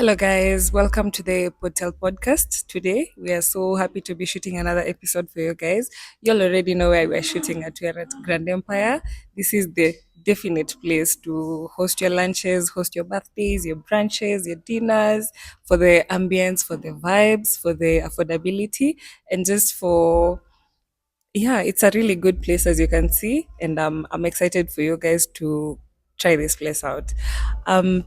Hello, guys. Welcome to the Potel podcast. Today, we are so happy to be shooting another episode for you guys. You'll already know where we're shooting at. We're at Grand Empire. This is the definite place to host your lunches, host your birthdays, your brunches, your dinners, for the ambience, for the vibes, for the affordability, and just for yeah, it's a really good place as you can see, and I'm excited for you guys to try this place out.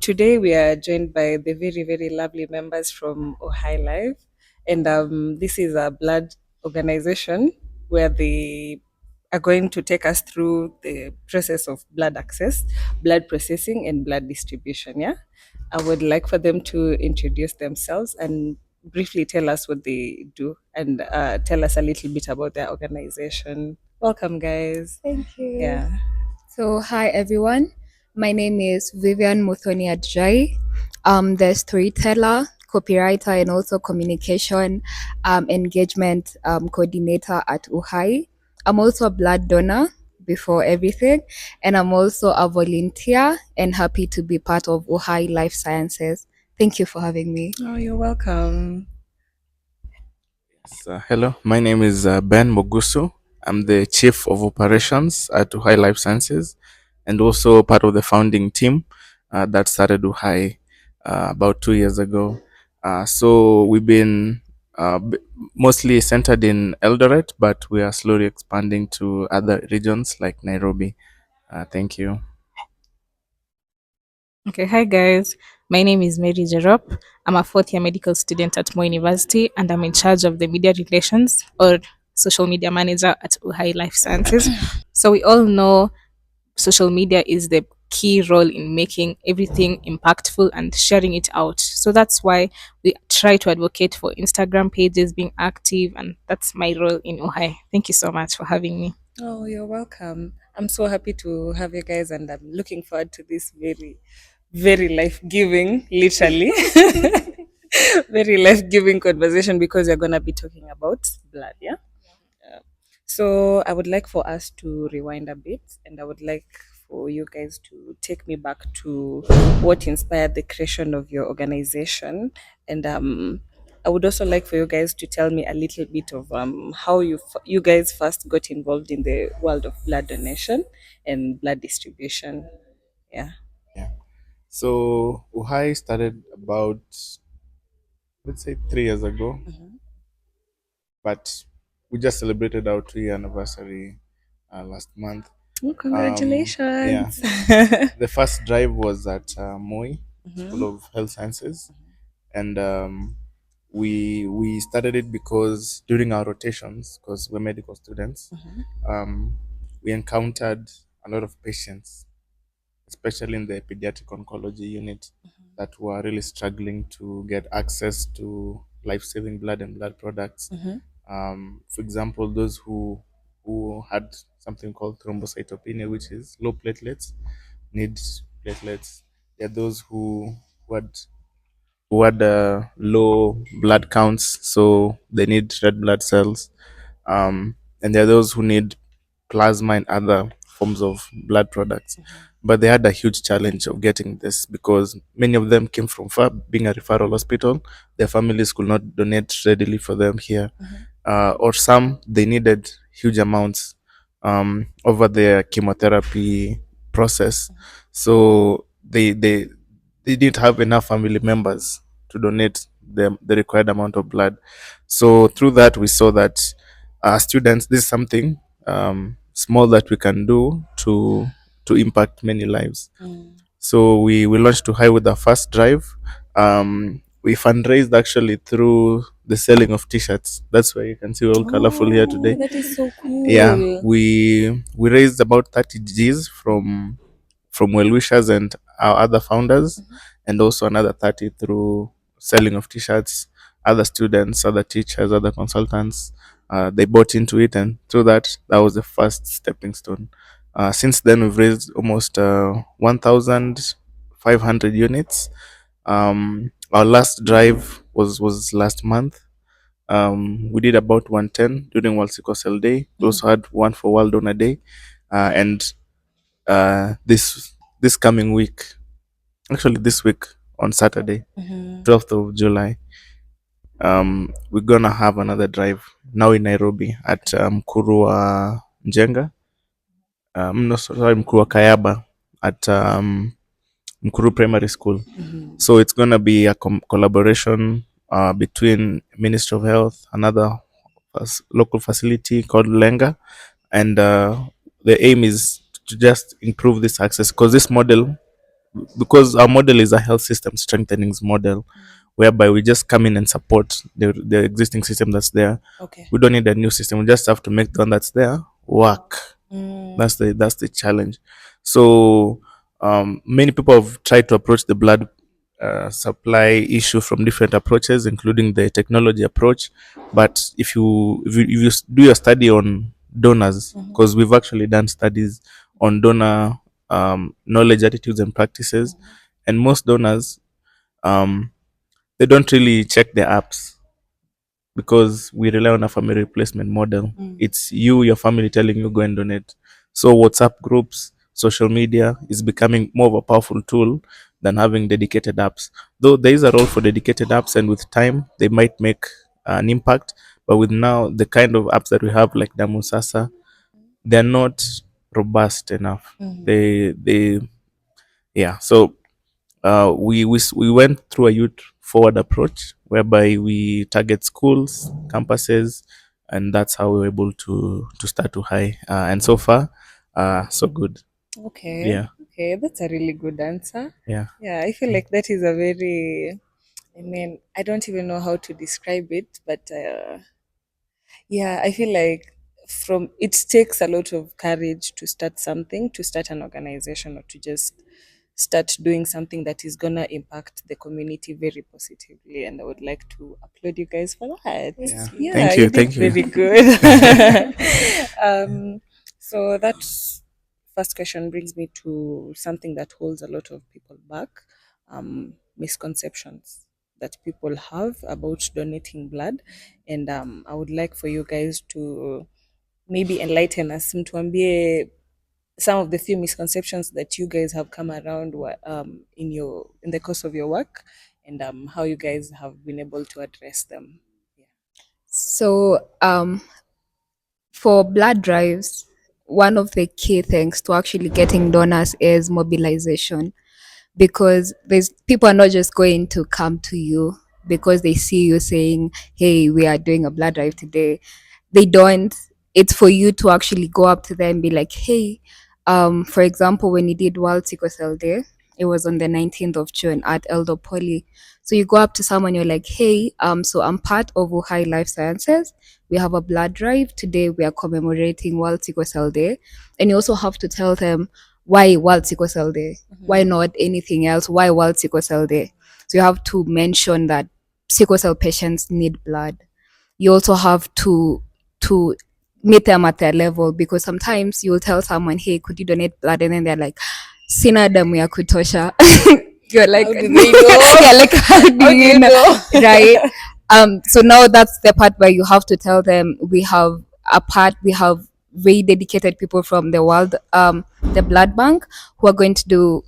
Today we are joined by the very lovely members from Ohio Life, and this is a blood organization where they are going to take us through the process of blood access, blood processing, and blood distribution. Yeah, I would like for them to introduce themselves and briefly tell us what they do and tell us a little bit about their organization. Welcome, guys. Thank you. Yeah. So, hi everyone. My name is Vivian Muthoni Adjai. I'm the storyteller, copywriter, and also communication engagement coordinator at UHAI. I'm also a blood donor before everything, and I'm also a volunteer and happy to be part of UHAI Life Sciences. Thank you for having me. Oh, you're welcome. Hello, my name is Ben Mogusu. I'm the Chief of Operations at Uhai Life Sciences and also part of the founding team that started Uhai about 2 years ago. So we've been mostly centered in Eldoret, but we are slowly expanding to other regions like Nairobi. Thank you. Okay, hi guys. My name is Mary Jerop. I'm a fourth year medical student at Mo University and I'm in charge of the media relations or social media manager at Uhai Life Sciences. So we all know social media is the key role in making everything impactful and sharing it out. So that's why we try to advocate for Instagram pages being active, and that's my role in Uhai. Thank you so much for having me. Oh, you're welcome. I'm so happy to have you guys, and I'm looking forward to this very life giving, literally, very life giving conversation because we're going to be talking about blood. Yeah. So I would like for us to rewind a bit, and I would like for you guys to take me back to what inspired the creation of your organization, and I would also like for you guys to tell me a little bit of how you guys first got involved in the world of blood donation and blood distribution. Yeah. Yeah. So Uhai started about, let's say, 3 years ago, Mhm. but we just celebrated our 2 year anniversary last month. Oh, Yeah, congratulations. the first drive was at Moi School Mhm. of Health Sciences, and we started it because during our rotations, because we're medical students, Mhm. um, we encountered a lot of patients, especially in the pediatric oncology unit, that were really struggling to get access to life-saving blood and blood products. Mhm. For example, those who had something called thrombocytopenia, which is low platelets, need platelets. There are those who had low blood counts, so they need red blood cells. And there are those who need plasma and other forms of blood products. But they had a huge challenge of getting this because many of them came from far, being a referral hospital. Their families could not donate readily for them here. Or some, they needed huge amounts over their chemotherapy process. So they didn't have enough family members to donate the required amount of blood. So through that, we saw that students, this is something small that we can do to impact many lives. Mm. So we launched to high with the first drive. We fundraised actually through the selling of T-shirts. That's why you can see we're all colorful here Oh, today. that is so Yeah, cool. we raised about 30 Gs from well wishers and our other founders, and also another 30 through selling of T-shirts. Other students, other teachers, other consultants, they bought into it, and through that was the first stepping stone. Since then, we've raised almost 1,500 units. Our last drive was last month. We did about 110 during World Sickle Cell Day. We also had one for World Donor Day, and this coming week, actually this week on Saturday, Mm-hmm. 12th of July. We're gonna have another drive now in Nairobi at Mkuru Njenga. No, sorry, Mkuru Kayaba at Mkuru Primary School. Mm-hmm. So it's gonna be a collaboration between Ministry of Health, another local facility called Lenga, and the aim is to just improve this access because this model, because our model is a health system strengthening model, whereby we just come in and support the existing system that's there. Okay. We don't need a new system. We just have to make the one that's there work. Mm. That's the challenge. So many people have tried to approach the blood supply issue from different approaches, including the technology approach. But if you do your study on donors, Mm-hmm. because we've actually done studies on donor knowledge, attitudes, and practices, and most donors um, they don't really check their apps because we rely on a family replacement model. Mm. It's you, your family telling you go and donate. So WhatsApp groups, social media is becoming more of a powerful tool than having dedicated apps. Though there is a role for dedicated apps, and with time they might make an impact. But with now the kind of apps that we have, like Damusasa, they're not robust enough. Mm-hmm. They yeah. So we went through a youth forward approach whereby we target schools, campuses, and that's how we were able to start to high. And so far, so good. Okay. Yeah, Okay, that's a really good answer. yeah, Yeah, I feel like that is a very, I mean, I don't even know how to describe it, but yeah, I feel like from it takes a lot of courage to start something, to start an organization, or to just start doing something that is gonna impact the community very positively. And I would like to applaud you guys for that. yeah. Yeah, Thank you you, did thank you. very good. So that first question brings me to something that holds a lot of people back, misconceptions that people have about donating blood. And I would like for you guys to maybe enlighten us, mtuambie some of the few misconceptions that you guys have come around in the course of your work, and how you guys have been able to address them. Yeah. So, for blood drives, one of the key things to actually getting donors is mobilization, because there's people are not just going to come to you because they see you saying, "Hey, we are doing a blood drive today." They don't. It's for you to actually go up to them and be like, "Hey," for example, when you did World Sickle Cell Day, it was on the 19th of June at Eldo Poly. So you go up to someone, you're like, "Hey, so I'm part of High Life Sciences. We have a blood drive today. We are commemorating World Sickle Cell Day," and you also have to tell them why World Sickle Cell Day, why not anything else, why World Sickle Cell Day. So you have to mention that sickle cell patients need blood. You also have to meet them at their level, because sometimes you'll tell someone, "Hey, could you donate blood?" And then they're like, "Sina damu ya kutosha." You're like, How do they know? yeah, like, how do How do you you know? know? Right. So now that's the part where you have to tell them, we have very dedicated people from the blood bank, who are going to do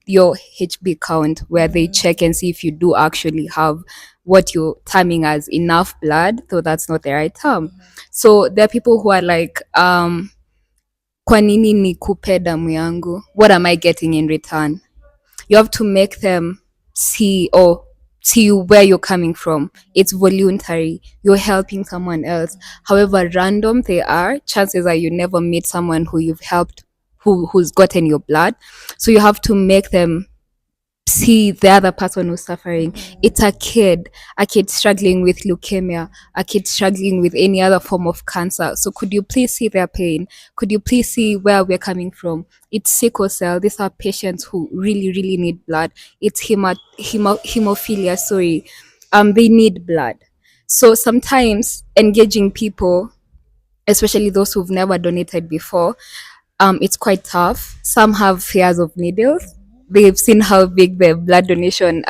your HB count, where they check and see if you do actually have what you're terming as enough blood, though that's not the right term. So there are people who are like, kwa nini nikupe damu yangu? What am I getting in return? You have to make them see where you're coming from. It's voluntary. You're helping someone else. However random they are, chances are you never meet someone who you've helped, who's gotten your blood. So you have to make them see the other person who's suffering. It's a kid struggling with leukemia, a kid struggling with any other form of cancer. So could you please see their pain? Could you please see where we're coming from? It's sickle cell. These are patients who really, really need blood. It's hemophilia, sorry. They need blood. So sometimes engaging people, especially those who've never donated before, it's quite tough. Some have fears of needles. They've seen how big the blood donation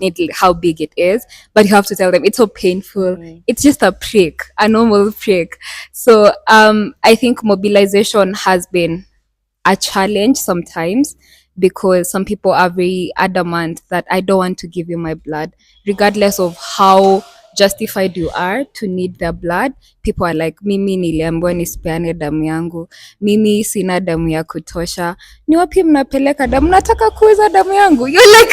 needle, how big it is, but you have to tell them it's so painful. It's just a prick, a normal prick. So I think mobilization has been a challenge sometimes, because some people are very adamant that I don't want to give you my blood, regardless of how justified you are to need their blood. People are like, mimi niliambiwa nisipeane damu yangu, mimi sina damu ya kutosha. Ni wapi mnapeleka damu? Nataka kuuza damu yangu. You're like,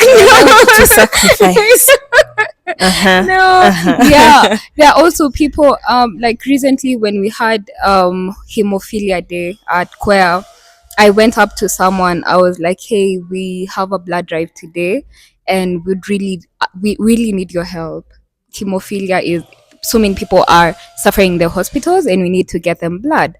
To sacrifice. Uh-huh. no. Yeah, there are also people like recently when we had hemophilia day at Queer, I went up to someone. I was like, hey, we have a blood drive today and we really need your help. Hemophilia is, so many people are suffering in the hospitals and we need to get them blood.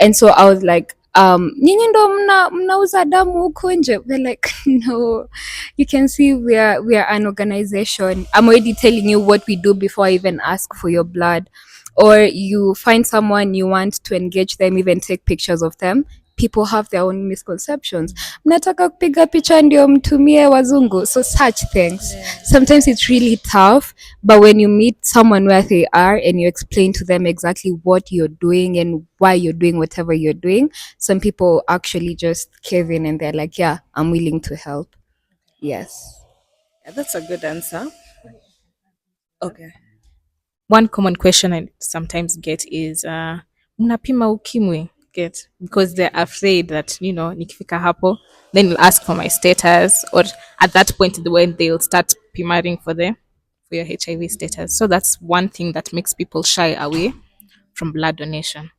And so I was like, nyinyi ndo mnauza damu huku nje? We're like, no, you can see we are an organization. I'm already telling you what we do before I even ask for your blood. Or you find someone, you want to engage them, even take pictures of them. People have their own misconceptions. Mnataka kupiga picha ndio mtumie wazungu. So such things. Sometimes it's really tough, but when you meet someone where they are and you explain to them exactly what you're doing and why you're doing whatever you're doing, some people actually just cave in and they're like, yeah, I'm willing to help. Yes. Yeah, that's a good answer. Okay. One common question I sometimes get is mnapima ukimwi, get, because they're afraid that, nikifika hapo then you'll ask for my status, or at that point when they'll start pimaring for your HIV status. So that's one thing that makes people shy away from blood donation.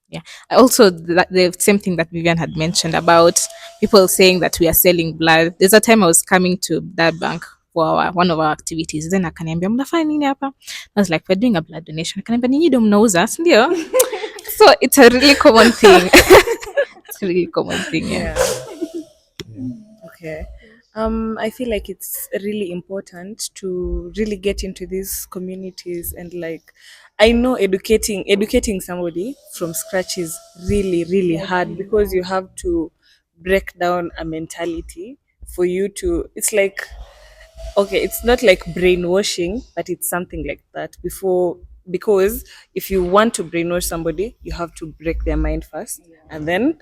Yeah. I also, the same thing that Vivian had mentioned about people saying that we are selling blood. There's a time I was coming to blood bank for one of our activities. Then akaniambia mnafanya nini hapa? I was like, we're doing a blood donation. Akaniambia nyinyi ndio mnauza, si ndio? So it's a really common thing. It's a really common thing. Yeah. Okay. I feel like it's really important to really get into these communities, and like I know educating somebody from scratch is really, really hard, because you have to break down a mentality for you to, it's like, okay, it's not like brainwashing, but it's something like that before, because if you want to brainwash somebody, you have to break their mind first, and then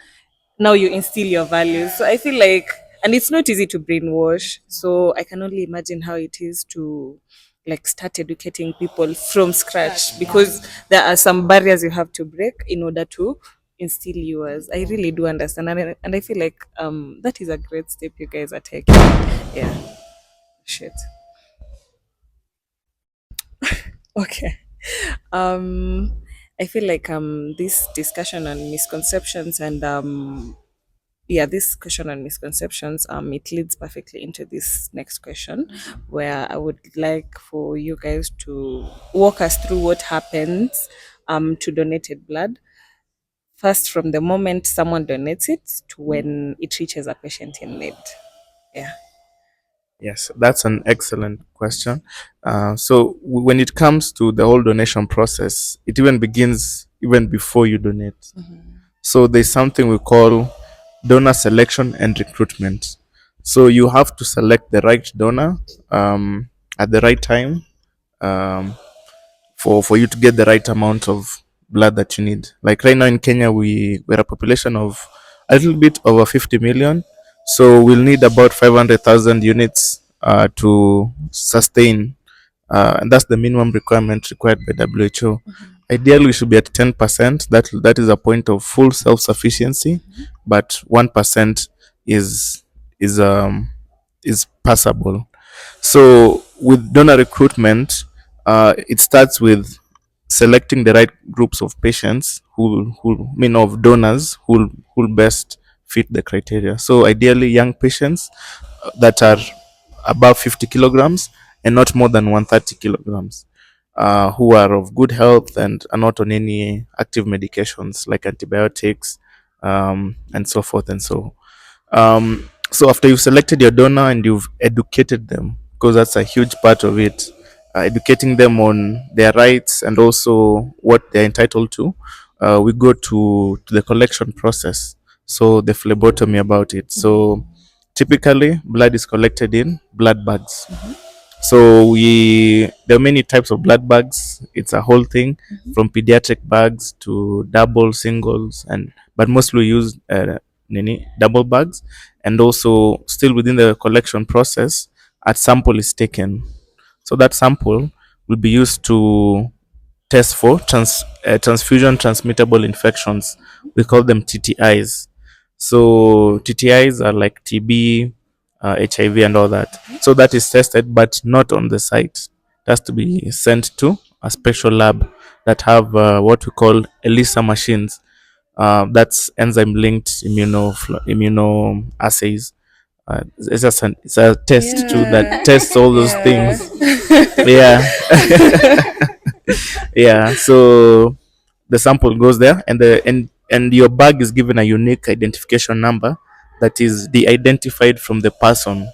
now you instill your values. So I feel like, and it's not easy to brainwash, so I can only imagine how it is to like start educating people from scratch, because there are some barriers you have to break in order to instill yours. I really do understand, and I feel like that is a great step you guys are taking. Yeah. Shit. Okay. Um, I feel like this discussion on misconceptions and this question on misconceptions, it leads perfectly into this next question, where I would like for you guys to walk us through what happens to donated blood, first from the moment someone donates it to when it reaches a patient in need. Yeah. Yes, that's an excellent question. So when it comes to the whole donation process, it even begins even before you donate. So there's something we call donor selection and recruitment. So you have to select the right donor at the right time, for you to get the right amount of blood that you need. Like right now in Kenya, we're a population of a little bit over 50 million. So we'll need about 500,000 units to sustain, and that's the minimum requirement required by WHO. Ideally, we should be at 10%. That is a point of full self-sufficiency, but 1% is is um is passable. So with donor recruitment, it starts with selecting the right groups of patients who mean of donors who best fit the criteria. So ideally, young patients that are above 50 kilograms and not more than 130 kilograms, who are of good health and are not on any active medications like antibiotics, and so forth and so. So after you've selected your donor and you've educated them, because that's a huge part of it, educating them on their rights and also what they're entitled to, we go to the collection process. So the phlebotomy about it. So typically, blood is collected in blood bags. So there are many types of blood bags. It's a whole thing, from pediatric bags to double, singles, and but mostly used double bags, and also still within the collection process, a sample is taken. So that sample will be used to test for transfusion transmittable infections. We call them TTIs. So TTIs are like TB, HIV, and all that. So that is tested, but not on the site. It has to be sent to a special lab that have what we call ELISA machines. That's enzyme linked immunoassays. It's a test too that tests all those things. Yeah. Yeah. So the sample goes there, and your bag is given a unique identification number that is de-identified from the person.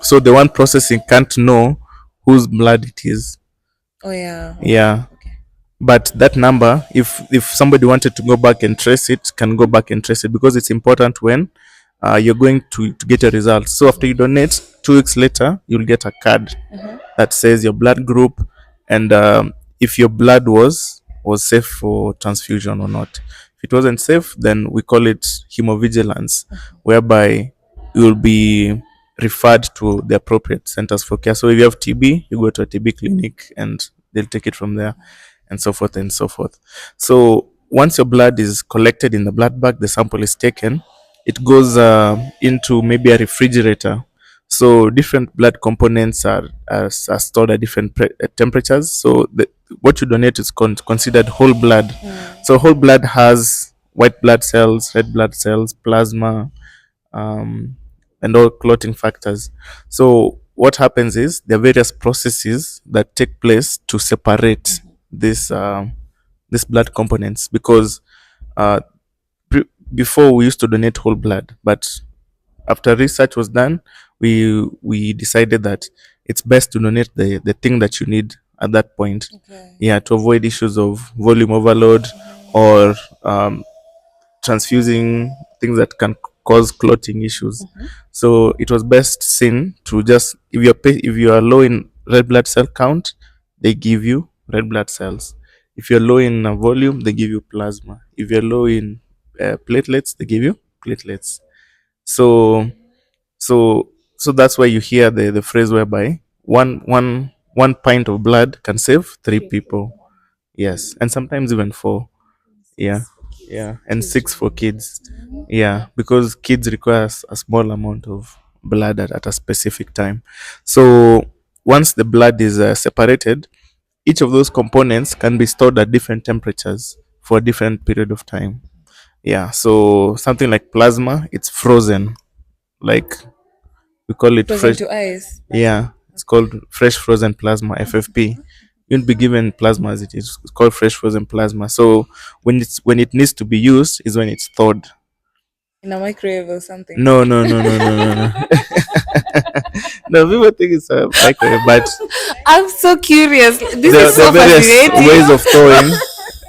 So the one processing can't know whose blood it is. Oh yeah. Yeah. But that number, if somebody wanted to go back and trace it, can go back and trace it, because it's important when you're going to get your results. So after you donate, 2 weeks later, you'll get a card that says your blood group, and if your blood was safe for transfusion or not. If it wasn't safe, then we call it hemovigilance, whereby you will be referred to the appropriate centers for care. So if you have TB, you go to a TB clinic and they'll take it from there, and so forth and so forth. So once your blood is collected in the blood bag, the sample is taken, it goes into maybe a refrigerator. So different blood components are stored at different temperatures. So what you donate is considered whole blood. So whole blood has white blood cells, red blood cells, plasma, um, and all clotting factors. So what happens is there are various processes that take place to separate this these blood components, because uh, before we used to donate whole blood, but after research was done, we decided that it's best to donate the thing that you need at that point. Okay. Yeah, to avoid issues of volume overload or transfusing things that can cause clotting issues. So it was best seen to just, if you are low in red blood cell count, they give you red blood cells. If you're low in volume, they give you plasma. If you're low in platelets, they give you platelets. So so that's why you hear the phrase whereby one pint of blood can save three people. Yes, and sometimes even four. Yeah, yeah, and six for kids. Yeah, because kids require a small amount of blood at a specific time. So once the blood is separated, each of those components can be stored at different temperatures for a different period of time. Yeah, so something like plasma, it's frozen. Like we call it Frozen fresh. to ice. Yeah, it's called fresh frozen plasma, FFP. You won't be given plasma as it is. It's called fresh frozen plasma. So when it needs to be used is when it's thawed. In a microwave or something. No, no, no, no, no, no, no. No, people think it's a microwave, but I'm so curious. This there, is there so are various fascinating. ways of thawing.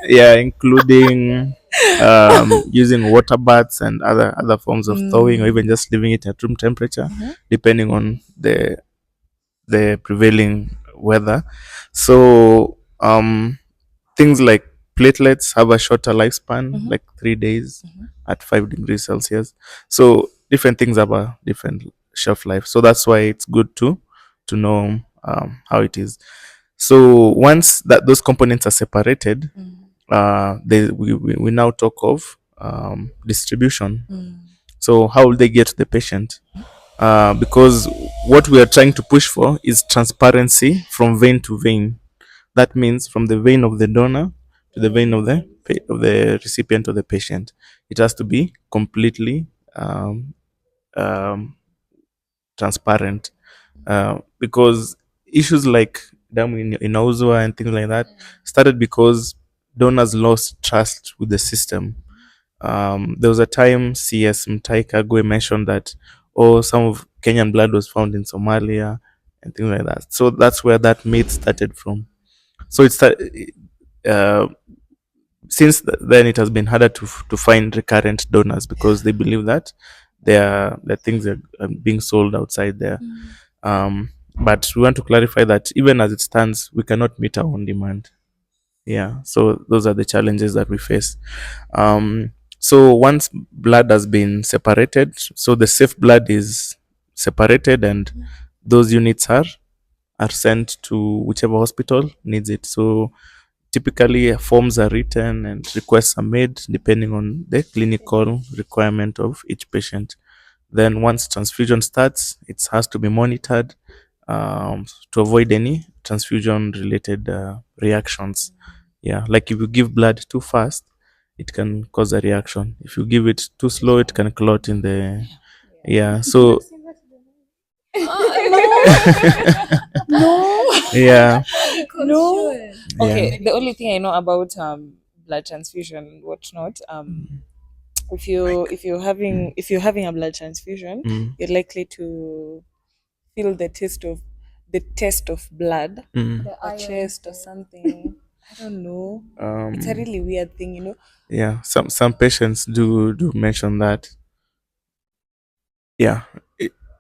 Yeah, including using water baths and other forms of thawing, or even just leaving it at room temperature, depending on the prevailing weather. So things like platelets have a shorter lifespan, like 3 days at 5 degrees Celsius. So different things have a different shelf life. So that's why it's good to know how it is. So once that those components are separated, we now talk of distribution. So how will they get to the patient? Because what we are trying to push for is transparency from vein to vein. That means from the vein of the donor to the vein of the recipient or the patient. It has to be completely um, transparent, because issues like damu in Auzwa and things like that started because donors lost trust with the system. There was a time CS Mtaika Gwe mentioned that, oh, some of Kenyan blood was found in Somalia and things like that. So that's where that myth started from. So uh, then it has been harder to find recurrent donors, because they believe that their things are being sold outside there. But we want to clarify that even as it stands, we cannot meet our own demand. Yeah, so those are the challenges that we face. So once blood has been separated, so the safe blood is separated, and those units are sent to whichever hospital needs it. So typically forms are written and requests are made depending on the clinical requirement of each patient. Then once transfusion starts, it has to be monitored to avoid any transfusion related reactions. Yeah, like if you give blood too fast, it can cause a reaction. If you give it too slow, it can clot in the, yeah. So No, yeah, no. yeah. Okay, the only thing I know about blood transfusion and whatnot, if you're having a blood transfusion, Mm, you're likely to feel the taste of blood, mm. or chest or something. I don't know. It's a Um, really weird thing. yeah, some patients do mention that. Yeah,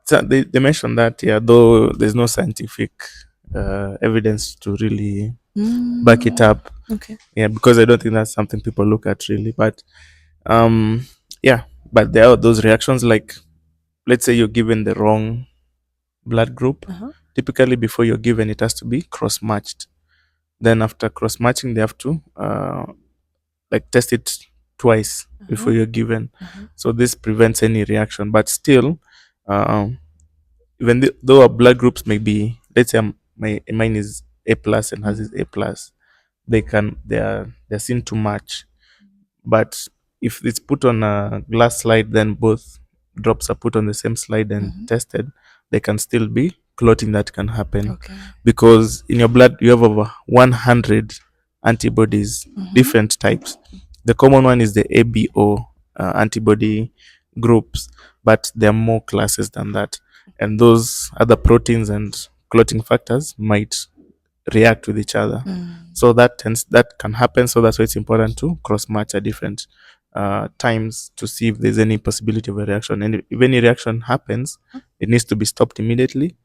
so they mention that. Yeah, though there's no scientific evidence to really back it up. Okay. Yeah, because I don't think that's something people look at really. But um, yeah, but there are those reactions. Like, let's say you're given the wrong blood group. Uh-huh. Typically, before you're given, it has to be cross matched. Then after cross matching, they have to like test it twice before you're given. So this prevents any reaction. But still, um, even though our blood groups may be, let's say mine is A plus and has is A plus, they're seen to match. But if it's put on a glass slide, then both drops are put on the same slide and tested, they can still be clotting that can happen. Okay. Because in your blood you have over 100 antibodies, different types. The common one is the ABO antibody groups, but there are more classes than that. And those other proteins and clotting factors might react with each other. So that can happen. So that's why it's important to cross match at different times to see if there's any possibility of a reaction. And if any reaction happens, it needs to be stopped immediately,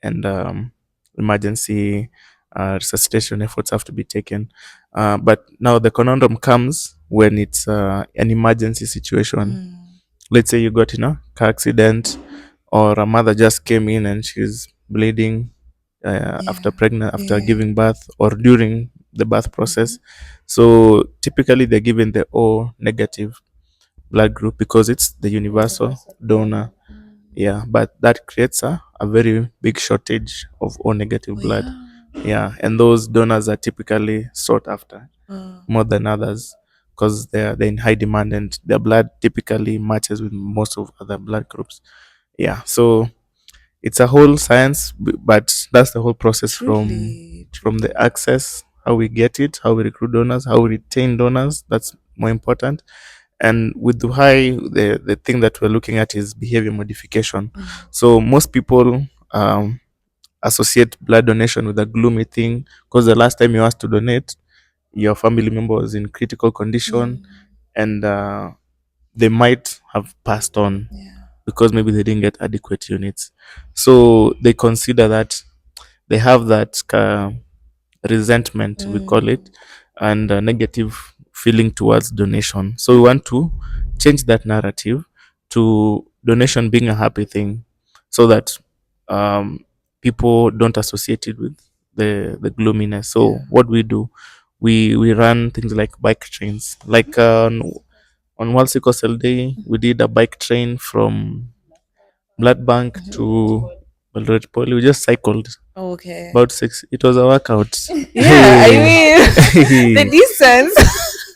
and emergency resuscitation efforts have to be taken. But now the conundrum comes when it's an emergency situation. Let's say you got in a car accident, or a mother just came in and she's bleeding after giving birth or during the birth process. So typically they're given the O negative blood group because it's the universal donor. Yeah, but that creates a very big shortage of O negative blood. Yeah, and those donors are typically sought after more than others because they're in high demand, and their blood typically matches with most of other blood groups. Yeah, so it's a whole science, but that's the whole process Truly, from truly. the access, how we get it, how we recruit donors, how we retain donors. That's more important. And with Duhai, the thing that we're looking at is behavior modification. So most people associate blood donation with a gloomy thing because the last time you asked to donate, your family member was in critical condition, and they might have passed on because maybe they didn't get adequate units. So they consider that they have that resentment, we call it, and a negative feeling towards donation. So we want to change that narrative to donation being a happy thing, so that people don't associate it with the gloominess. So what we do, we run things like bike trains, like on World Sickle Cell Day, we did a bike train from Blood Bank to Eldoret Poly. We just cycled Okay. about 6. It was a workout. Yeah, I mean the distance.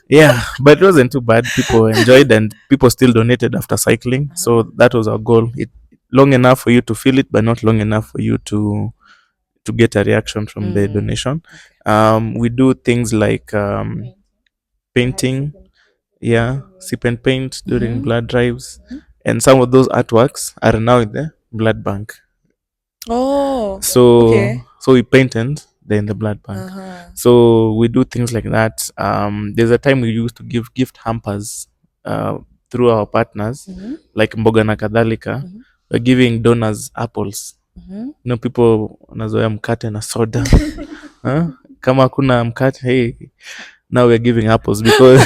Yeah, but it wasn't too bad. People enjoyed, and people still donated after cycling. So that was our goal. It long enough for you to feel it, but not long enough for you to get a reaction from the donation. We do things like painting, yeah, sip and paint during blood drives, and some of those artworks are now in the blood bank. Oh, So okay. so we paint and they're in the blood bank. So we do things like that. There's a time we used to give gift hampers through our partners, like Mboga na Kadhalika. We're giving donors apples. You know, people wanazoea mkate na soda. Huh? Kama kuna mkate, hey, now we're giving apples because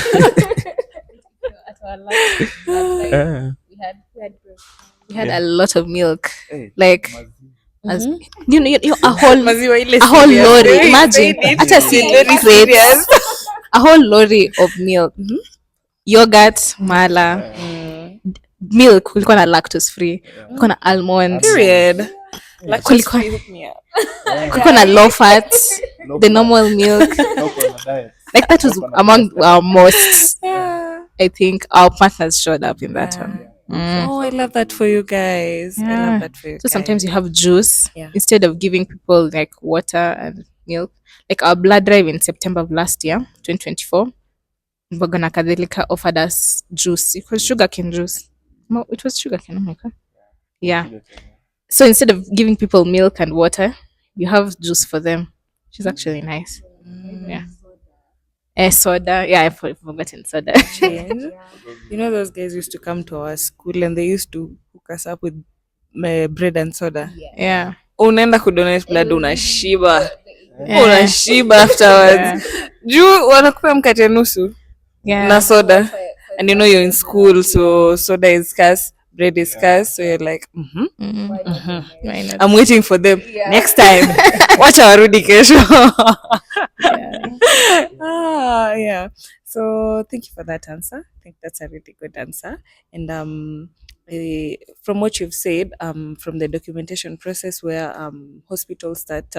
our last blood drive, Yeah. we had Yeah. a lot of milk. Hey, Like as a Maziwa ile a whole serious. The lorry. way he Imagine said it, hata it's si very crates, serious. a whole lorry of milk, yogurt, mala, milk. Kulikuwa na lactose free, kulikuwa na almond, Period. Lactose kulikuwa free, hook me up. kulikuwa na low fat, the normal milk. Like that was among our most. I think our partners showed up in that one. Oh, I love that for you guys. I Yeah. love that for you So guys. sometimes you have juice Yeah. instead of giving people like water and milk. Like our blood drive in September of last year, 2024, Mbogana Kadhalika offered us juice. It was sugarcane juice. No, it was sugarcane. Oh my God. Yeah. So instead of giving people milk and water, you have juice for them, which is actually nice. Yeah. Soda. Yeah, I've forgotten soda. Change. You know, those guys used to come to our school and they used to hook us up with bread and soda. Yeah. Unaenda kudonate blood unashiba. Yeah. Unashiba afterwards. Juu wanakupea mkate nusu Yeah. na soda. And you know you're in school, so soda is scarce, bread is scarce, so you're like, Why not? I'm waiting for them. Next time. Watch warudi kesho. Yeah. So thank you for that answer. I think that's a really good answer. And from what you've said, from the documentation process where hospitals start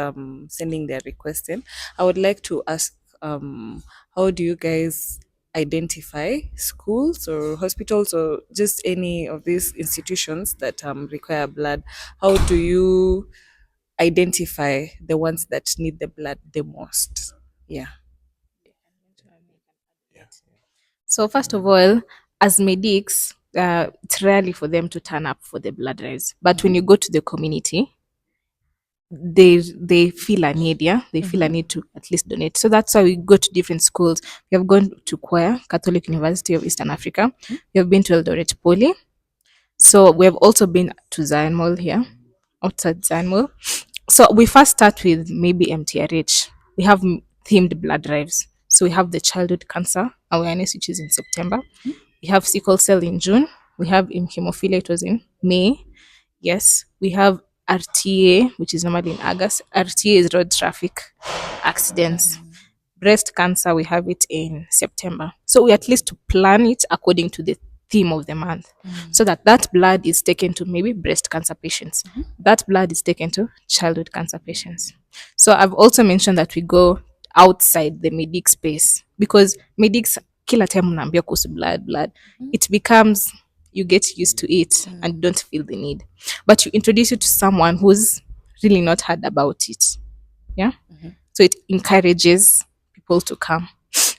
sending their requests in, I would like to ask, how do you guys identify schools or hospitals or just any of these institutions that require blood? How do you identify the ones that need the blood the most? Yeah. So first of all, as medics, it's rarely for them to turn up for the blood drives. But when you go to the community, they feel a need, yeah. They feel a need to at least donate. So that's why we go to different schools. We have gone to Kwaya, Catholic University of Eastern Africa. We have been to Eldoret Poly. So we have also been to Zion Mall here, outside Zion Mall. So we first start with maybe MTRH. We have themed blood drives. So we have the childhood cancer awareness, which is in September. We have sickle cell in June. We have hemophilia, it was in May. Yes. We have RTA, which is normally in August. RTA is road traffic accidents. Breast cancer, we have it in September. So we at least plan it according to the theme of the month, so that that blood is taken to maybe breast cancer patients. That blood is taken to childhood cancer patients. So I've also mentioned that we go outside the medic space, because medics kila time unaambia kuhusu blood, it becomes, you get used to it and don't feel the need, but you introduce it to someone who's really not heard about it. Yeah. So it encourages people to come.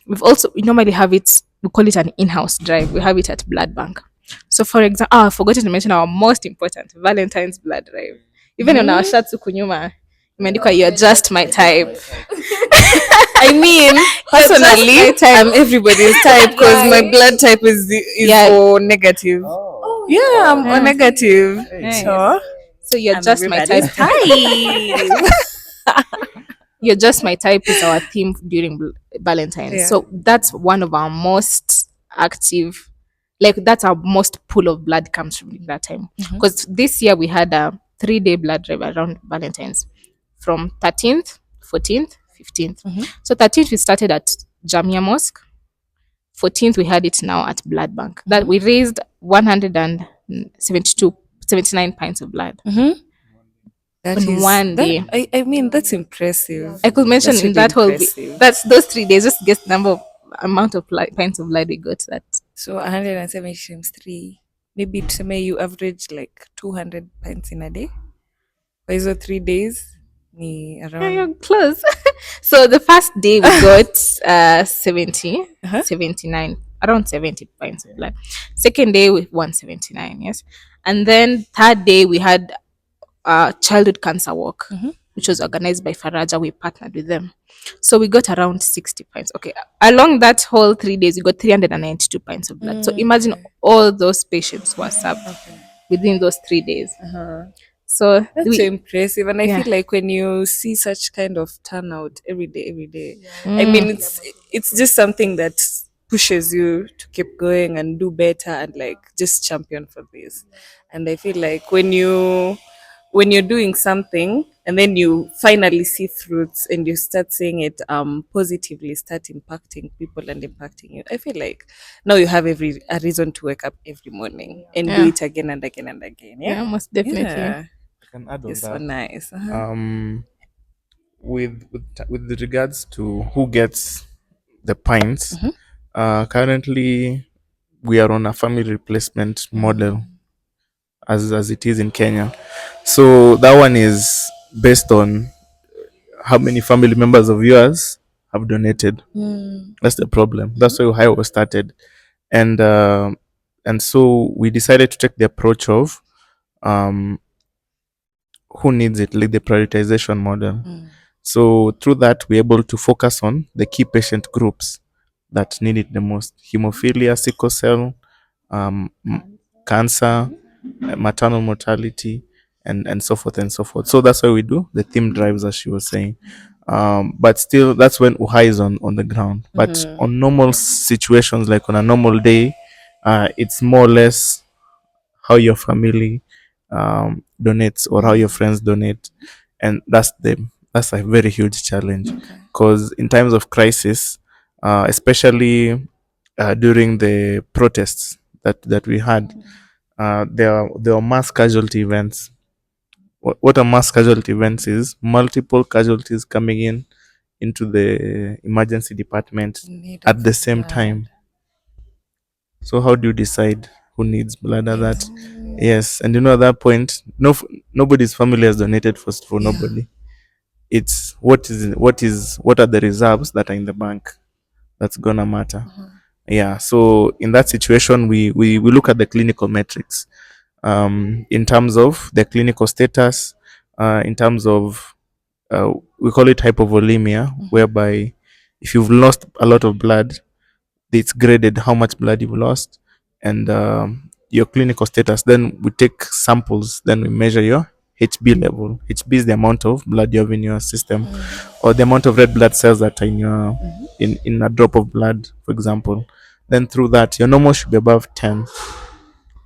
We normally have it, we call it an in-house drive. We have it at blood bank. So for example, I forgot to mention our most important Valentine's blood drive. Even on our shirts huku nyuma imeandikwa you're just my type. I mean, personally, I'm everybody's type because my blood type is Yeah. O negative. Yeah, I'm O negative. Nice. So So you're I'm just my type. everybody's type. You're just my type is our theme during Valentine's. Yeah. So that's one of our most active, like that's our most pool of blood comes from that time. Because this year we had a 3-day blood drive around Valentine's, from 13th, 14th, 15th. So 13th we started at Jamia Mosque. 14th we had it now at Blood Bank. That we raised 79 pints of blood. That On one day. I mean, that's impressive. I could mention That's in really that whole impressive. that's those 3 days, just guess the number of amount of pints of blood we got. That So 170 times 3. Maybe tuseme you average like 200 pints in a day. Kwa hizo 3 days ni yeah, around you're close. So the first day we got 79, around 70 pints of blood. Second day we 179, yes. And then third day we had childhood cancer walk, which was organized by Faraja. We partnered with them. So we got around 60 pints. Okay. Along that whole 3 days, we got 392 pints of blood. So imagine all those patients were served within those 3 days. So That's so impressive, and I Yeah. feel like when you see such kind of turnout every day, I mean, it's just something that pushes you to keep going and do better and like just champion for this. And I feel like when you're doing something and then you finally see fruits and you start seeing it positively start impacting people and impacting you, I feel like now you have every a reason to wake up every morning and do Yeah. it again and again and again. Yeah. Yeah, most definitely. Yeah. I can add on It's so that. nice. Um, with regards to who gets the pints, currently we are on a family replacement model as it is in Kenya. So that one is based on how many family members of yours have donated. That's the problem. That's why Ohio was started, and so we decided to take the approach of um, who needs it, like the prioritization model. So through that, we're able to focus on the key patient groups that need it the most: hemophilia, sickle cell, cancer, maternal mortality, and so forth and so forth. So that's why we do the theme drives, as she was saying. But still, that's when UHA is on the ground. But on normal situations, like on a normal day, it's more or less how your family donates or how your friends donate, and that's a very huge challenge because in times of crisis, especially during the protests that we had, there are mass casualty events. What a mass casualty events is multiple casualties coming into the emergency department Need at of the same blood. time. So how do you decide who needs blood at I that? know. Yes, and at that point, nobody's family has donated for Yeah. nobody. It's what are the reserves that are in the bank that's gonna matter. Yeah. So in that situation, we look at the clinical metrics, in terms of the clinical status, in terms of we call it hypovolemia, whereby if you've lost a lot of blood, it's graded how much blood you've lost and your clinical status. Then we take samples, then we measure your HB level. HB is the amount of blood you have in your system, or the amount of red blood cells that are in your in a drop of blood, for example. Then through that, your normal should be above 10.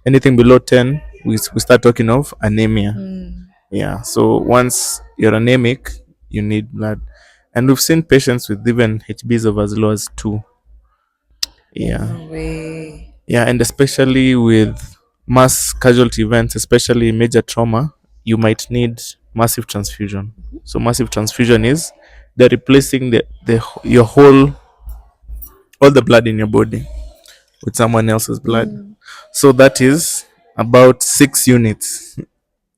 Anything below 10, we start talking of anemia. Yeah. So once you're anemic, you need blood. And we've seen patients with even HBs of as low as 2. Yeah. No way. Yeah, and especially with mass casualty events, especially major trauma, you might need massive transfusion. So massive transfusion is they're replacing your whole all the blood in your body with someone else's blood. So that is about 6 units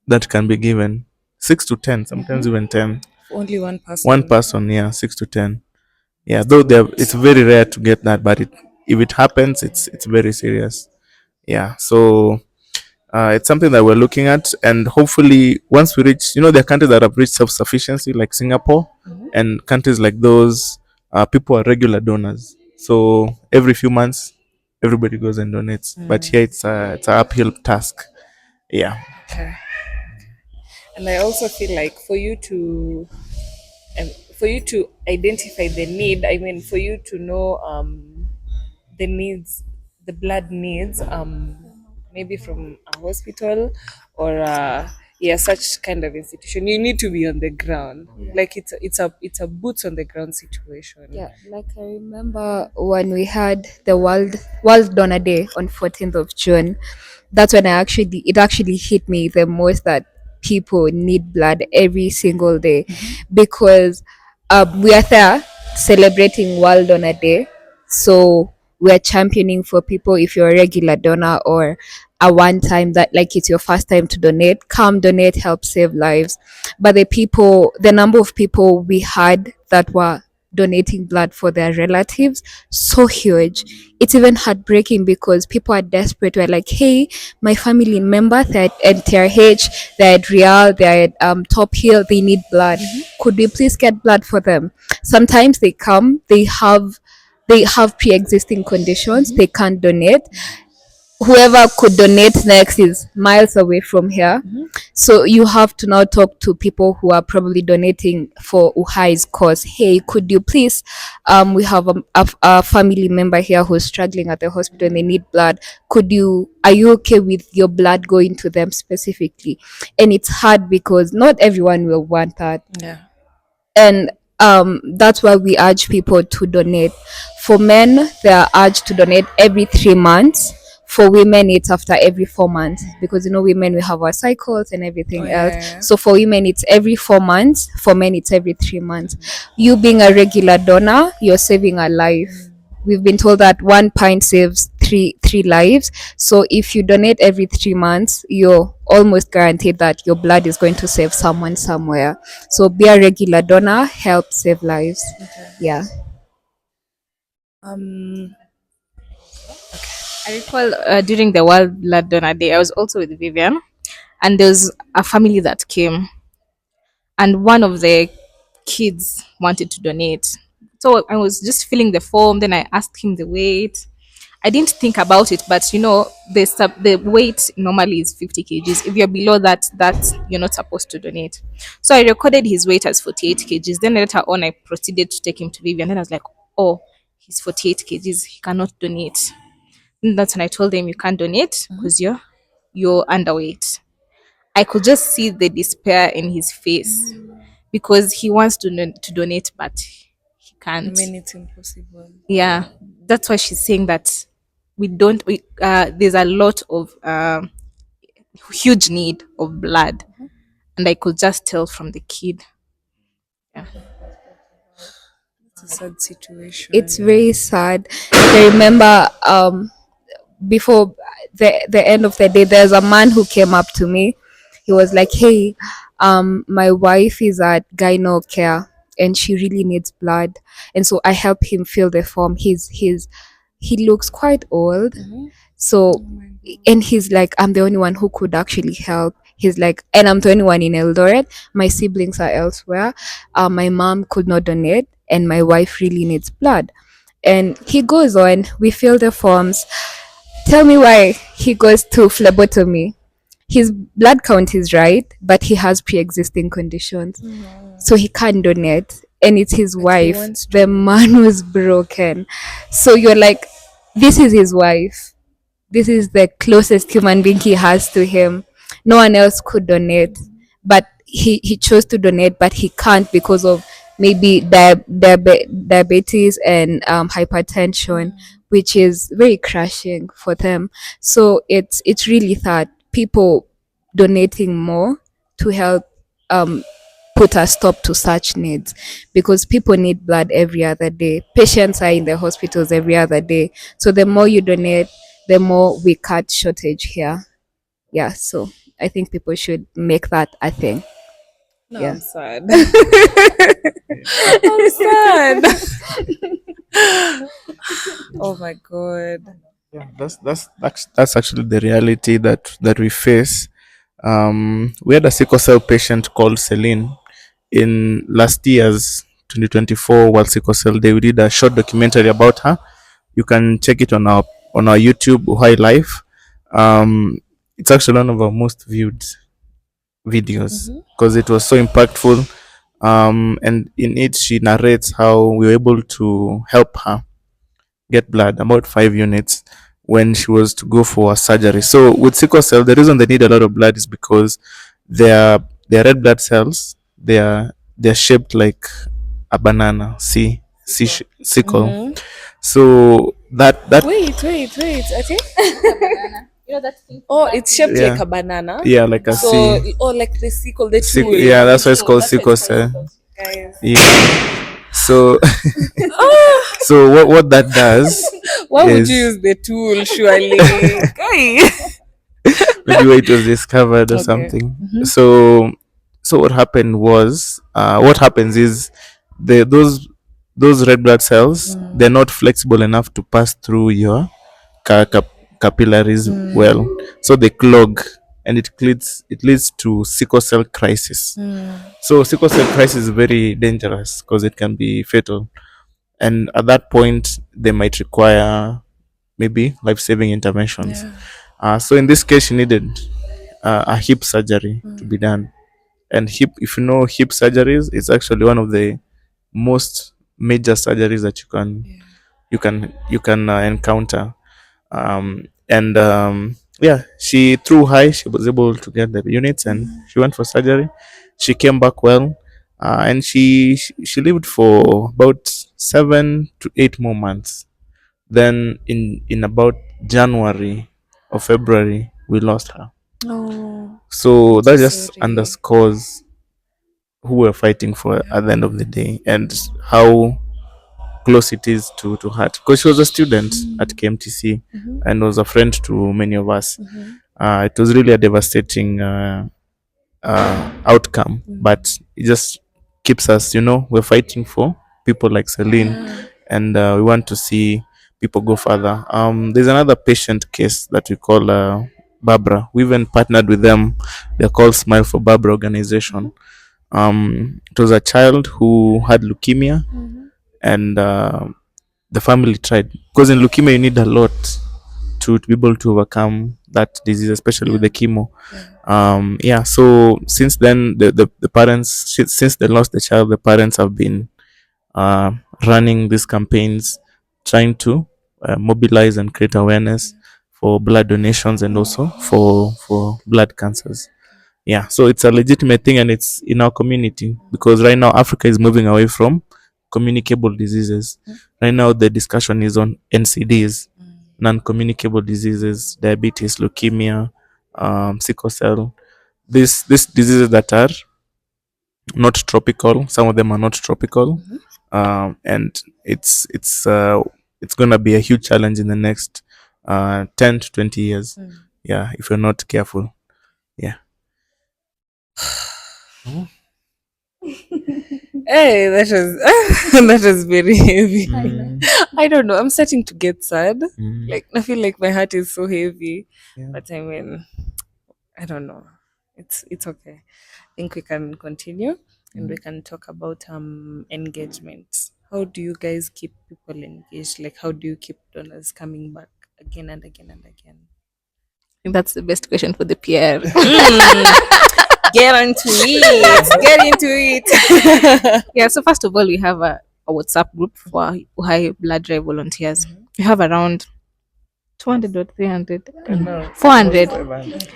that can be given. 6 to 10, sometimes even 10. Only one One person. person, yeah, 6 to 10. Yeah, That's a though lot. it's very rare to get that, but if it happens, it's very serious. Yeah, so it's something that we're looking at, and hopefully, once we reach, there are countries that have reached self-sufficiency, like Singapore, and countries like those, people are regular donors. So every few months, everybody goes and donates. But here, it's an uphill task. Yeah. Okay. And I also feel like for you to identify the need, I mean, for you to know the needs, the blood needs, maybe from a hospital or yeah, such kind of institution, you need to be on the ground. Like it's a boots on the ground situation. Yeah, like I remember when we had the World Donor Day on 14th of June. That's when it actually hit me the most that people need blood every single day, because we are there celebrating World Donor Day. So we're championing for people. If you're a regular donor or a one time that like it's your first time to donate, come donate, help save lives. But the number of people we had that were donating blood for their relatives, so huge. It's even heartbreaking because people are desperate. We're like, hey, my family member, they're at NTRH, they're at Real, they're at Top Hill, they need blood. Could we please get blood for them? Sometimes they come, they have pre-existing conditions, they can't donate. whoever could donate next is miles away from here. So you have to now talk to people who are probably donating for Uhai's cause. Hey, could you please? We have a family member here who's struggling at the hospital and they need blood. Could you? Are you okay with your blood going to them specifically? And it's hard because not everyone will want that, Yeah. and that's why we urge people to donate. For men, they are urged to donate every 3 months. For women, it's after every 4 months because women we have our cycles and Oh everything else. yeah. So for women, it's every 4 months. For men, it's every 3 months. You being a regular donor, you're saving a life. We've been told that 1 pint saves three lives. So if you donate every 3 months, you're almost guaranteed that your blood is going to save someone somewhere. So be a regular donor, help save lives. Yeah. Um. I recall during the World Blood Donor Day, I was also with Vivian, and there was a family that came, and one of the kids wanted to donate. So I was just filling the form. Then I asked him the weight. I didn't think about it, but the weight normally is 50 kgs. If you're below that you're not supposed to donate. So I recorded his weight as 48 kgs. Then later on, I proceeded to take him to Vivian. Then I was like, oh, he's 48 kgs. He cannot donate. And that's when I told him you can't donate because you're underweight. I could just see the despair in his face because he wants to donate, but he I can't. mean, it's impossible. Yeah, that's why she's saying that we don't. There's a lot of huge need of blood, and I could just tell from the kid. Yeah. It's a sad situation. It's very sad. I remember before the end of the day, there's a man who came up to me. He was like, hey, my wife is at gyno care and she really needs blood. And so I help him fill the form. He looks quite old. So, and he's like, I'm the only one who could actually help. He's like, and I'm the only one in Eldoret. My siblings are elsewhere. My mom could not donate, and my wife really needs blood. And he goes on, we fill the forms. Tell me why he goes to phlebotomy. His blood count is right, but he has pre existing conditions. So he can't donate. And it's his But he wife. wants to. The man was broken. So you're like, this is his wife. This is the closest human being he has to him. No one else could donate, but he chose to donate, but he can't because of maybe diabetes and hypertension, which is very crushing for them. So it's really sad. People donating more to help um put a stop to such needs because people need blood every other day. Patients are in the hospitals every other day. So the more you donate, the more we cut shortage here. Yeah. So I think people should make that a thing. No, Yeah. I'm sad. I'm sad. Oh my god. Yeah, that's actually the reality that we face. We had a sickle cell patient called Celine in last year's 2024 World Sickle Cell Day. We did a short documentary about her. You can check it on our YouTube High Life. It's actually one of our most viewed videos because it was so impactful. And in it, she narrates how we were able to help her get blood, about 5 units, when she was to go for a surgery. So with sickle cell, the reason they need a lot of blood is because their red blood cells, they're shaped like a banana, sickle. So that Wait. I think. You know that thing? Oh, it's shaped Yeah. like a banana. yeah, like a So, C. oh, like the sickle, the tool. Yeah, that's why it's called sickle cell. Guys. Yeah. So so what that does Why would is you use the tool, surely? Guy. maybe where it was discovered or Okay. something. So what happened was what happens is those red blood cells, they're not flexible enough to pass through your capillaries well, so they clog, and it leads to sickle cell crisis. So sickle cell crisis is very dangerous because it can be fatal, and at that point they might require maybe life-saving interventions. Yeah. So in this case, she needed a hip surgery to be done. And hip, if you know hip surgeries, it's actually one of the most major surgeries that you can encounter. And yeah, she through high, she was able to get the units, and she went for surgery. She came back well, and she lived for about 7 to 8 more months. Then in about January or February, we lost her. Oh, So so that just sorry. underscores who we're fighting for at the end of the day, and how close it is to heart, because she was a student at KMTC and was a friend to many of us. It was really a devastating outcome, but it just keeps us, we're fighting for people like Celine, Yeah. and we want to see people go further. There's another patient case that we call Barbara. We even partnered with them. They're called Smile for Barbara organization. It was a child who had leukemia, and the family tried, because in leukemia you need a lot to be able to overcome that disease, especially with the chemo. Yeah, so since then the parents, since they lost the child, the parents have been uh, running these campaigns, trying to mobilize and create awareness for blood donations, and also for blood cancers. Yeah, so it's a legitimate thing, and it's in our community, because right now Africa is moving away from communicable diseases. Right now the discussion is on NCDs, non-communicable diseases, diabetes, leukemia, sickle cell. These diseases that are not tropical. Some of them are not tropical, and it's gonna be a huge challenge in the next 10 to 20 years. Yeah, if you're not careful. Yeah. Hey, that was that was very heavy. I don't know. I'm starting to get sad. Like I feel like my heart is so heavy. Yeah. But I mean, I don't know. It's okay. I think we can continue and we can talk about engagement. How do you guys keep people engaged? Like how do you keep donors coming back again and again and again? think that's the best question for the PR. Get into it. Get into it. Yeah, so first of all, we have a WhatsApp group for high blood drive volunteers. We have around 200 or 300, I don't know, 400,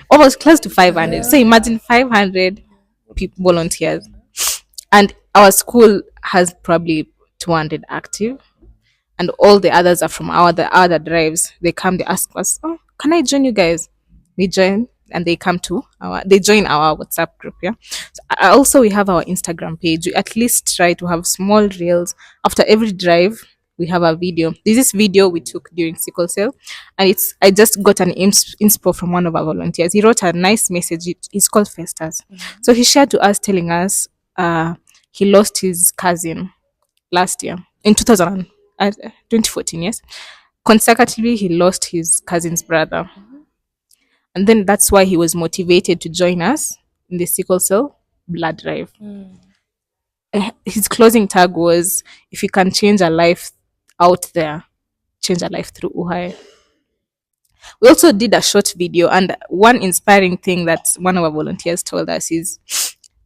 almost close to 500. So imagine 500 people, volunteers. And our school has probably 200 active, and all the others are from the other drives. They come, they ask us, "Oh, can I join you guys?" We join, and they join our WhatsApp group. Yeah. So, also, we have our Instagram page. We at least try to have small reels after every drive. We have a video. This is video we took during sickle cell, and I just got an inspo from one of our volunteers. He wrote a nice message. It's called Festus. So he shared to us, telling us he lost his cousin last year in 2014. Yes, consecutively he lost his cousin's brother, and then that's why he was motivated to join us in the sickle cell blood drive. His closing tag was, if you can change a life out there, change a life through Uhai. We also did a short video, and one inspiring thing that one of our volunteers told us is,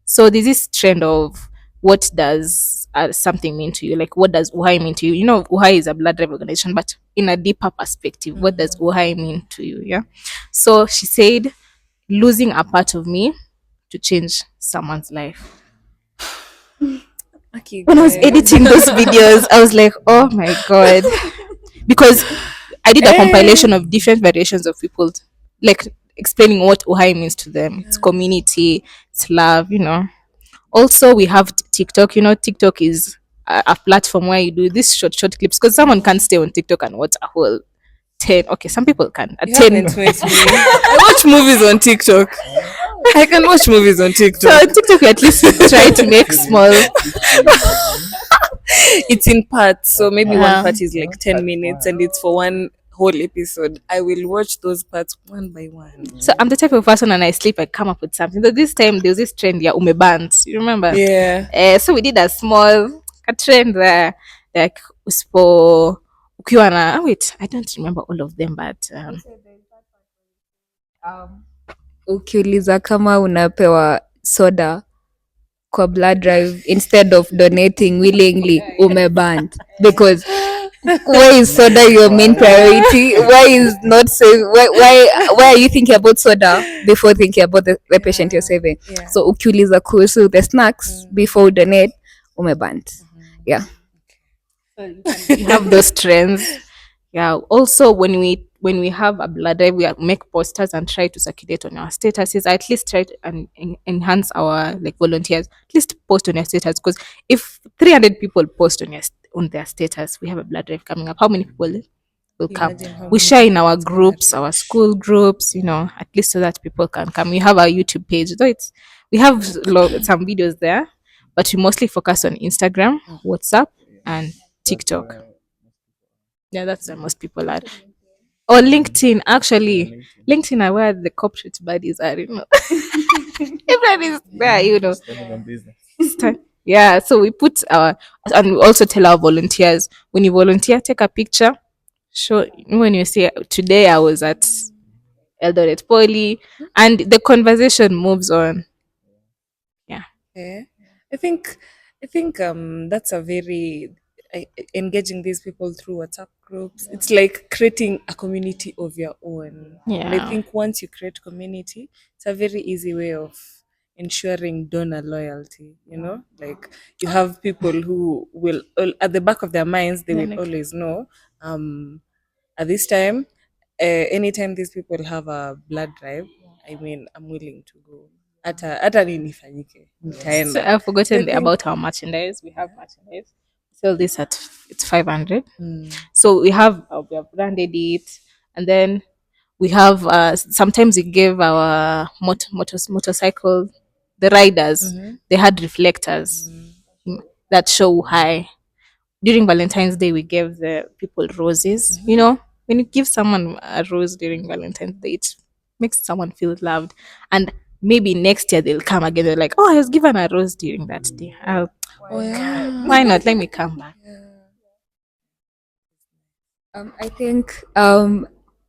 so there's this trend of, what does something mean to you? Like, what does Uhai mean to you? You know, Uhai is a blood drive organization, but in a deeper perspective, what does Uhai mean to you? Yeah. So she said, losing a part of me to change someone's life. Okay, When I was guys. editing those videos, I was like, oh my God. Because I did a compilation of different variations of people, like explaining what Uhai means to them. It's community, it's love. Also, we have TikTok. TikTok is a platform where you do these short clips, because someone can't stay on TikTok and watch a whole 10. Okay, some people can. A You 10. haven't met me. I watch movies on TikTok. I can watch movies on So TikTok. on TikTok, we at least try to make small. It's in parts, so maybe one Yeah. part is like 10 minutes, and it's for one whole episode. I will watch those parts one by one. So I'm the type of person, and I sleep, I come up with something. So this time there was this trend, yeah, umebans. You remember? Yeah. So we did a trend there, like uspo ukiwa na wait, I don't remember all of them, but um, ukiuliza kama unapewa soda kwa blood drive instead of donating willingly, umebanned because why is soda your main priority? Why is not save? Why are you thinking about soda before thinking about the patient you're saving? Yeah. So ukiuliza kuhusu the snacks before you donate, umebanned. Yeah. you have those trends. Yeah. Also, when we have a blood drive, we make posters and try to circulate on our statuses. At least try to enhance our like volunteers. At least post on your status, because if 300 people post on on their status, we have a blood drive coming up. How many people will come? Imagine how We many share in people our it's gonna groups, our reach. school groups. At least so that people can come. We have our YouTube page, though we have some videos there, but we mostly focus on Instagram, WhatsApp, and TikTok. Yeah, that's where most people are. Or LinkedIn, actually. LinkedIn are where the corporate buddies are, Everybody's there, Yeah, so we put and we also tell our volunteers, when you volunteer, take a picture. Show when you say, today I was at Eldoret Poly, and the conversation moves on. Yeah. Yeah. I think that's a very engaging these people through WhatsApp groups. It's like creating a community of your own. And I Yeah. think once you create community, it's a very easy way of ensuring donor loyalty, Like you have people who will at the back of their minds they will always know at this time, anytime these people have a blood drive, I mean, I'm willing to go. Hata nini ifanyike, So nitaenda. I've So I forgotten think about our merchandise. We have merchandise. Sell this at it's 500. So we have branded it, and then we have sometimes we give our motorcycle, the riders, they had reflectors, that show high. During Valentine's Day, we gave the people roses. When you give someone a rose during Valentine's Day, it makes someone feel loved. And maybe next year they'll come again. They're like, oh, I was given a rose during that day. oh yeah. Why not? Let me come back. I think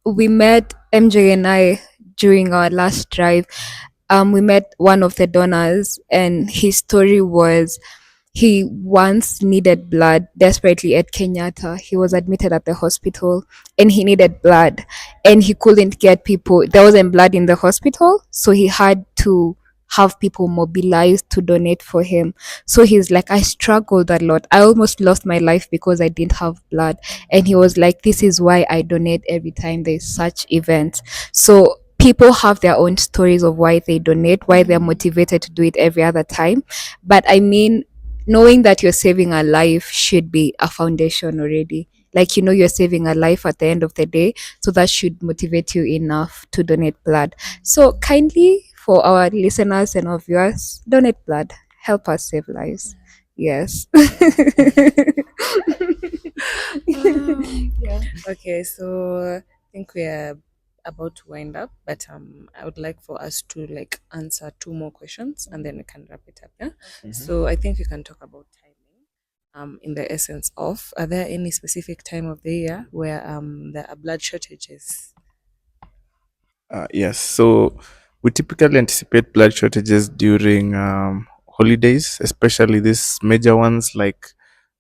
we met MJ and I during our last drive. We met one of the donors, and his story was he once needed blood desperately at Kenyatta. He was admitted at the hospital and he needed blood, and he couldn't get people. There wasn't blood in the hospital, so he had to have people mobilized to donate for him. So he's like, I struggled a lot. I almost lost my life because I didn't have blood. And he was like, this is why I donate every time there's such events. So people have their own stories of why they donate, why they're motivated to do it every other time. But I mean, knowing that you're saving a life should be a foundation already. Like, you're saving a life at the end of the day. So that should motivate you enough to donate blood. So kindly, for our listeners and our viewers, donate blood. Help us save lives. Yes. Yeah. Okay, so I think we are about to wind up, but I would like for us to like answer two more questions and then we can wrap it up. Yeah. So I think we can talk about timing. In the essence of, are there any specific time of the year where there are blood shortages? Yes. So we typically anticipate blood shortages during holidays, especially these major ones like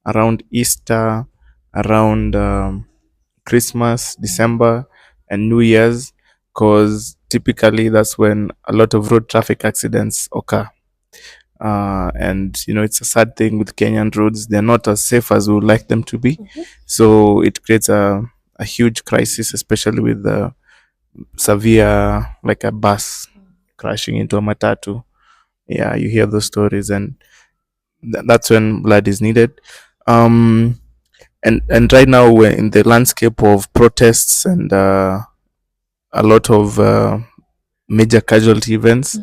around Easter, around Christmas, December, and New Year's, because typically that's when a lot of road traffic accidents occur. And it's a sad thing with Kenyan roads; they're not as safe as we would like them to be. So it creates a huge crisis, especially with the severe, like a bus crashing into a matatu. Yeah, you hear those stories, and that's when blood is needed. Um, and right now we're in the landscape of protests and a lot of major casualty events.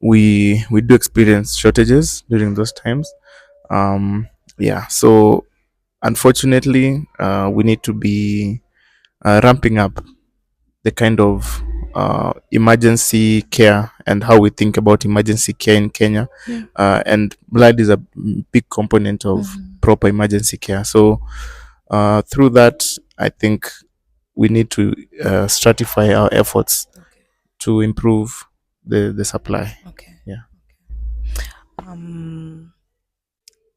We do experience shortages during those times. Yeah, so unfortunately, we need to be ramping up the kind of emergency care and how we think about emergency care in Kenya. And blood is a big component of proper emergency care. So Through that, I think we need to stratify our efforts Okay. to improve the supply. Okay. Yeah. Um,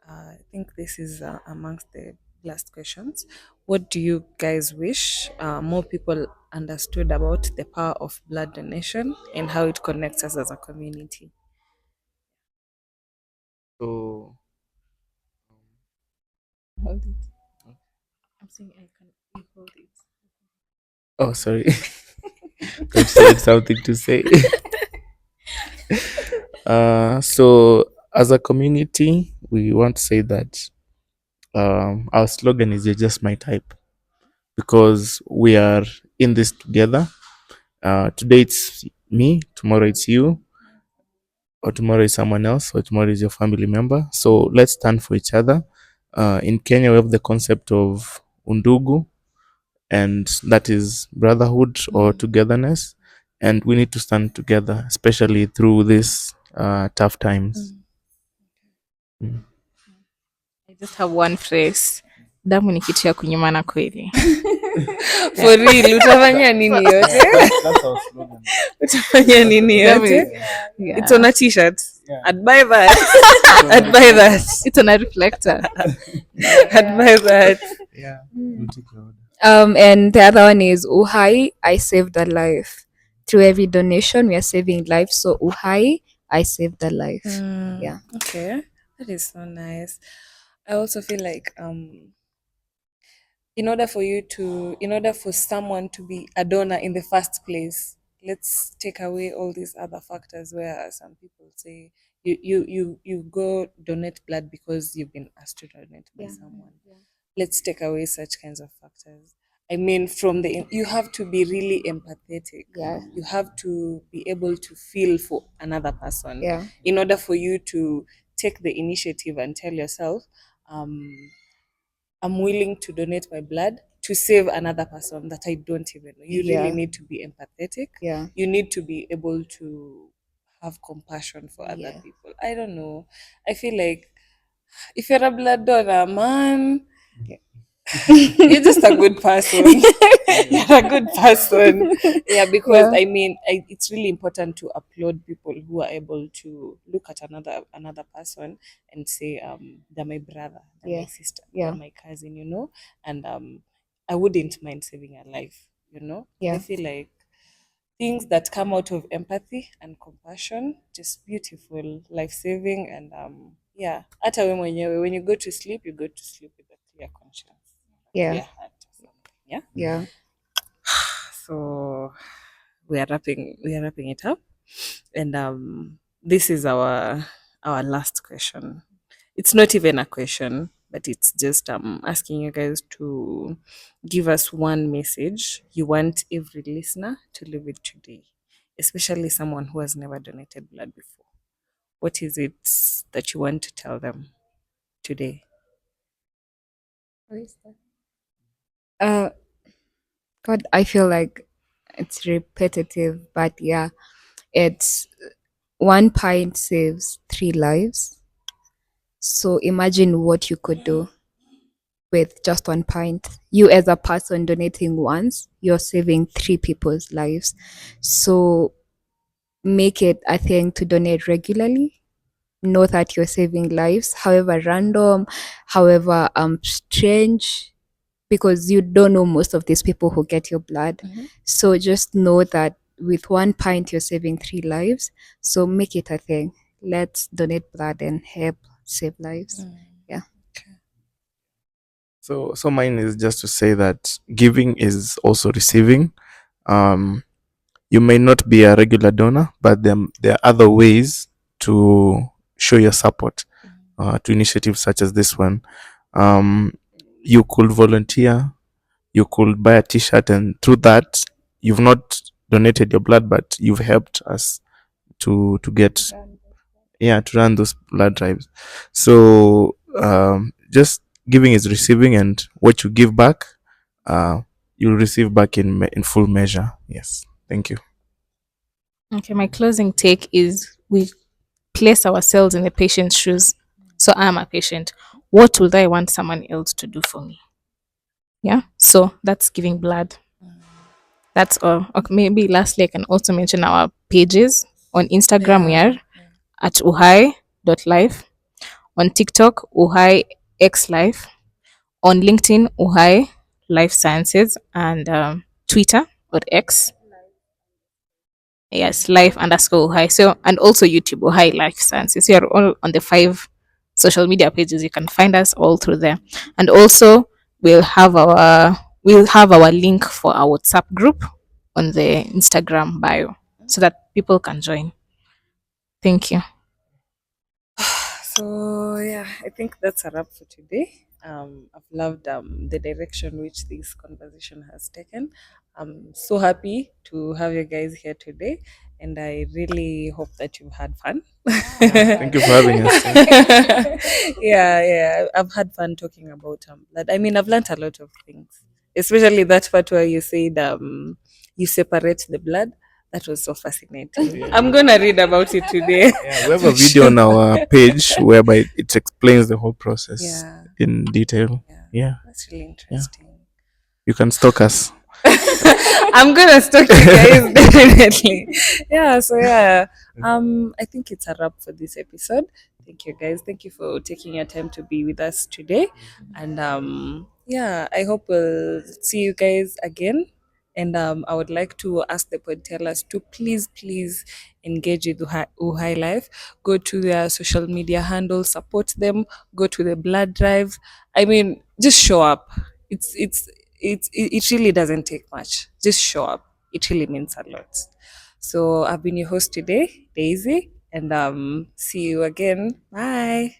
I think this is amongst the last questions. What do you guys wish more people understood about the power of blood donation and how it connects us as a community? So, Hold it. I'm saying I can you hold it. oh, sorry. Thought you had something to say. So, as a community, we want to say that our slogan is "You're just my type," because we are in this together. Today it's me, tomorrow it's you, or tomorrow is someone else, or tomorrow is your family member. So let's stand for each other. In Kenya, we have the concept of undugu, and that is brotherhood or togetherness. And we need to stand together, especially through these tough times. Mm. I just have one phrase. Damu ni kitu ya kunyumana kweli. For real, utafanya nini yote? That's our slogan. Utafanya nini Damu- yote? yeah. It's on a t-shirt. Yeah. I'd buy that. I'd buy that. It's on a reflector. I'd buy that. Yeah. We'll take your order. And the other one is Uhai, I saved a life. Through every donation, we are saving lives. So Uhai, I saved a life. Yeah. Okay. That is so nice. I also feel like in order for someone to be a donor in the first place, let's take away all these other factors where some people say you go donate blood because you've been asked to donate by someone. Let's take away such kinds of factors. I mean, you have to be really empathetic. Yeah. You have to be able to feel for another person. Yeah. In order for you to take the initiative and tell yourself, um, I'm willing to donate my blood to save another person that I don't even know. You really Yeah. need to be empathetic. Yeah. You need to be able to have compassion for other Yeah. people. I don't know. I feel like if you're a blood donor, man, you're just a good person. You're a good person. Yeah, because Yeah. I mean, it's really important to applaud people who are able to look at another person and say, they're my brother, they're my Yeah. sister, Yeah. they're my cousin, and I wouldn't mind saving a life, Yeah. I feel like things that come out of empathy and compassion, just beautiful, life saving, and yeah, hata we mwenyewe, when you go to sleep with a clear conscience, Yeah. clear heart or something. Yeah. Yeah. So we are wrapping it up, and this is our last question. It's not even a question, but it's just asking you guys to give us one message you want every listener to live with today, especially someone who has never donated blood before. What is it that you want to tell them today? Uh, God, I feel like it's repetitive, but yeah, it's one pint saves 3 lives. So imagine what you could do with just 1 pint. You, as a person donating once, you're saving 3 people's lives. So make it a thing to donate regularly. Know that you're saving lives, however random, however strange, because you don't know most of these people who get your blood. So just know that with 1 pint you're saving 3 lives. So make it a thing. Let's donate blood and help save lives. Yeah. So mine is just to say that giving is also receiving. Um, you may not be a regular donor, but there are other ways to show your support to initiatives such as this one. Um, you could volunteer, you could buy a T-shirt, and through that, you've not donated your blood, but you've helped us to get to run those blood drives. So just giving is receiving, and what you give back, you'll receive back in full measure. Yes, thank you. Okay, my closing take is we place ourselves in the patient's shoes. So I'm a patient. What would I want someone else to do for me? Yeah. So that's giving blood. That's all. Okay, maybe lastly, I can also mention our pages. On Instagram, we Yeah. are at uhai.life. On TikTok, uhai x life. On LinkedIn, uhai life sciences. And Twitter or X, yes, life underscore uhai. So, and also YouTube, uhai life sciences. We are all on the 5 social media pages. You can find us all through there. And also, we'll have our we'll have our link for our WhatsApp group on the Instagram bio so that people can join. Thank you. So yeah, I think that's a wrap for today. I've loved the direction which this conversation has taken. I'm so happy to have you guys here today, and I really hope that you've had fun. Yeah, thank you for having us. Yeah, I've had fun talking about blood. I mean, I've learned a lot of things, especially that part where you said you separate the blood. That was so fascinating. I'm gonna read about it today. Yeah, we have a For video sure. on our page whereby it explains the whole process Yeah, in detail. yeah, Yeah, that's really yeah. interesting. You can stalk us. I'm gonna stalk you guys definitely. Yeah, so yeah. I think it's a wrap for this episode. Thank you guys. Thank you for taking your time to be with us today. And yeah, I hope we'll see you guys again. And I would like to ask the podtellers to please engage with Uhai Life. Go to their social media handles, support them, go to the blood drive. I mean, just show up. It really doesn't take much. Just show up. It really means a lot. So I've been your host today, Daisy, and see you again. Bye.